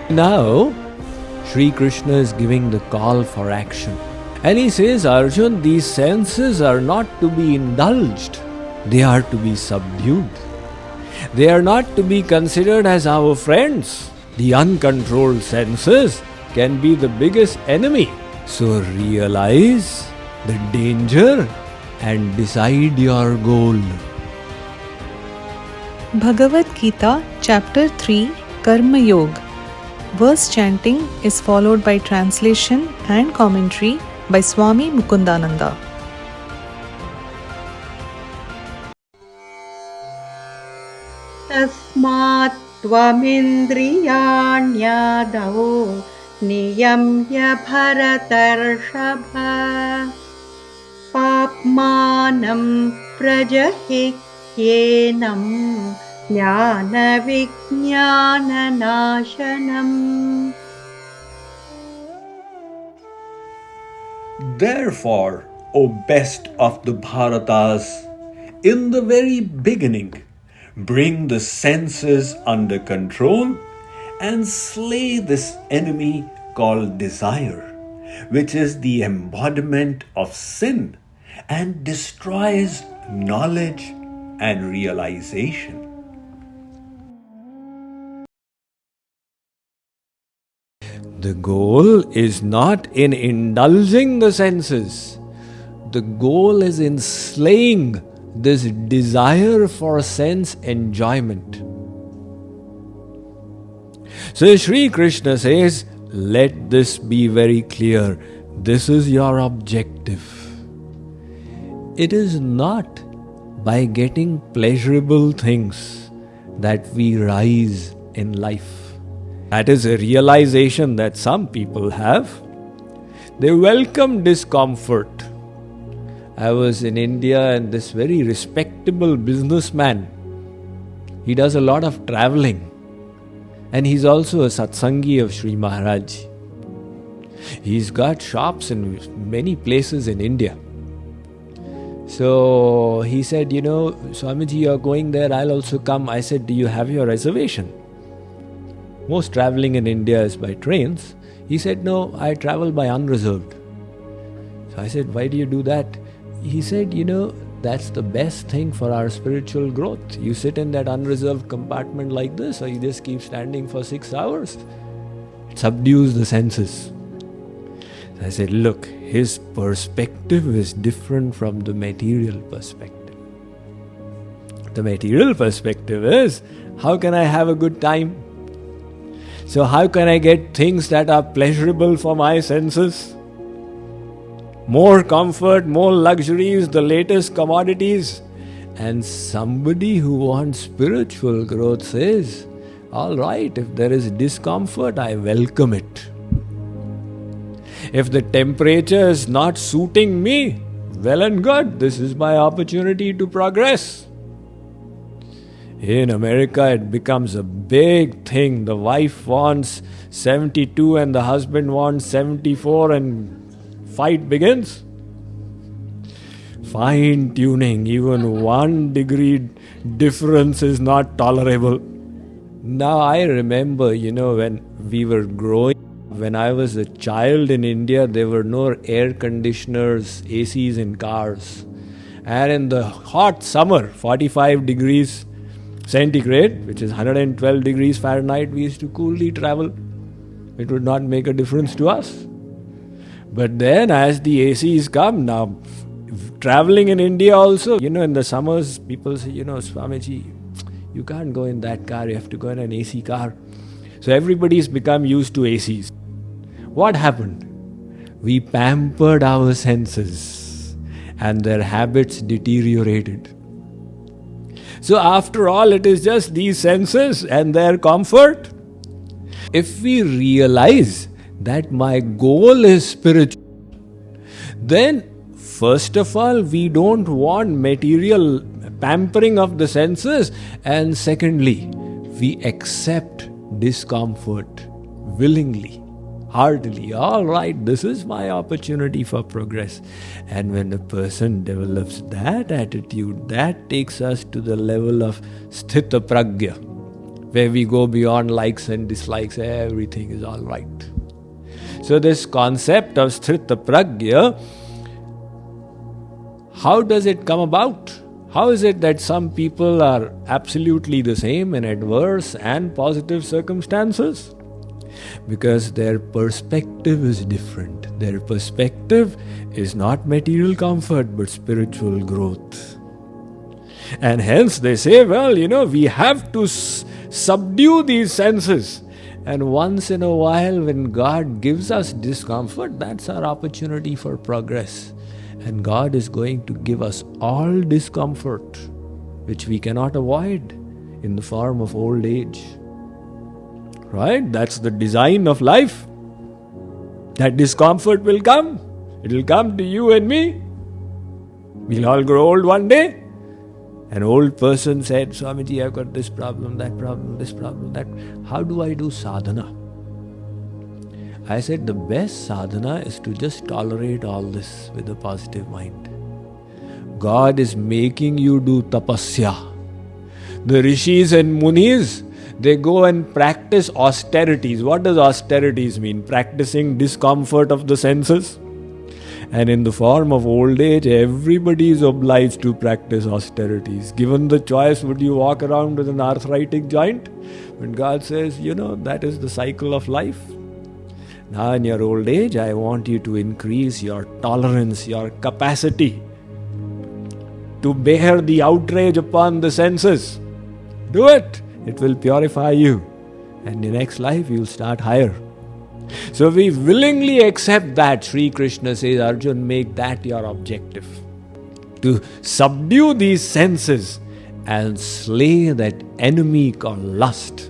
Now, Sri Krishna is giving the call for action. And he says, Arjun, these senses are not to be indulged. They are to be subdued. They are not to be considered as our friends. The uncontrolled senses can be the biggest enemy. So realize the danger and decide your goal. Bhagavad Gita Chapter 3 Karma Yoga. Verse chanting is followed by translation and commentary by Swami Mukundananda. Tasmat tvamindriyanyadavo niyamya bharatarshava papmanam prajahiyenam jnana vijnana nashanam. Therefore, O best of the Bharatas, in the very beginning, bring the senses under control and slay this enemy called desire, which is the embodiment of sin and destroys knowledge and realization. The goal is not in indulging the senses. The goal is in slaying this desire for sense enjoyment. So Sri Krishna says, let this be very clear. This is your objective. It is not by getting pleasurable things that we rise in life. That is a realization that some people have. They welcome discomfort. I was in India and this very respectable businessman, he does a lot of traveling and he's also a satsangi of Sri Maharaj. He's got shops in many places in India. So he said, Swamiji, you're going there, I'll also come. I said, do you have your reservation? Most traveling in India is by trains. He said, no, I travel by unreserved. So I said, why do you do that? He said, that's the best thing for our spiritual growth. You sit in that unreserved compartment like this, or you just keep standing for 6 hours. It subdues the senses. So I said, look, his perspective is different from the material perspective. The material perspective is, how can I have a good time? So how can I get things that are pleasurable for my senses? More comfort, more luxuries, the latest commodities. And somebody who wants spiritual growth says, all right, if there is discomfort, I welcome it. If the temperature is not suiting me, well and good, this is my opportunity to progress. In America, it becomes a big thing. The wife wants 72 and the husband wants 74 and fight begins. Fine tuning, even 1 degree difference is not tolerable. Now I remember, when we were growing, when I was a child in India, there were no air conditioners, ACs in cars. And in the hot summer, 45 degrees centigrade, which is 112 degrees Fahrenheit, we used to coolly travel. It would not make a difference to us. But then as the ACs come, now traveling in India also, in the summers, people say, Swamiji, you can't go in that car, you have to go in an AC car. So everybody's become used to ACs. What happened? We pampered our senses and their habits deteriorated. So after all, it is just these senses and their comfort. If we realize that my goal is spiritual, then first of all, we don't want material pampering of the senses, and secondly, we accept discomfort willingly, heartily. All right, this is my opportunity for progress. And when a person develops that attitude, that takes us to the level of sthita pragya, where we go beyond likes and dislikes, everything is all right. So this concept of Sthita Pragya, how does it come about? How is it that some people are absolutely the same in adverse and positive circumstances? Because their perspective is different. Their perspective is not material comfort but spiritual growth. And hence they say, well, we have to subdue these senses. And once in a while, when God gives us discomfort, that's our opportunity for progress. And God is going to give us all discomfort, which we cannot avoid, in the form of old age. Right? That's the design of life. That discomfort will come. It will come to you and me. We'll all grow old one day. An old person said, Swamiji, I've got this problem, that problem, this problem, that. How do I do sadhana? I said, the best sadhana is to just tolerate all this with a positive mind. God is making you do tapasya. The rishis and munis, they go and practice austerities. What does austerities mean? Practicing discomfort of the senses. And in the form of old age, everybody is obliged to practice austerities. Given the choice, would you walk around with an arthritic joint? When God says, that is the cycle of life. Now in your old age, I want you to increase your tolerance, your capacity to bear the outrage upon the senses. Do it. It will purify you. And in the next life, you will start higher. So we willingly accept that. Sri Krishna says, Arjun, make that your objective. To subdue these senses and slay that enemy called lust.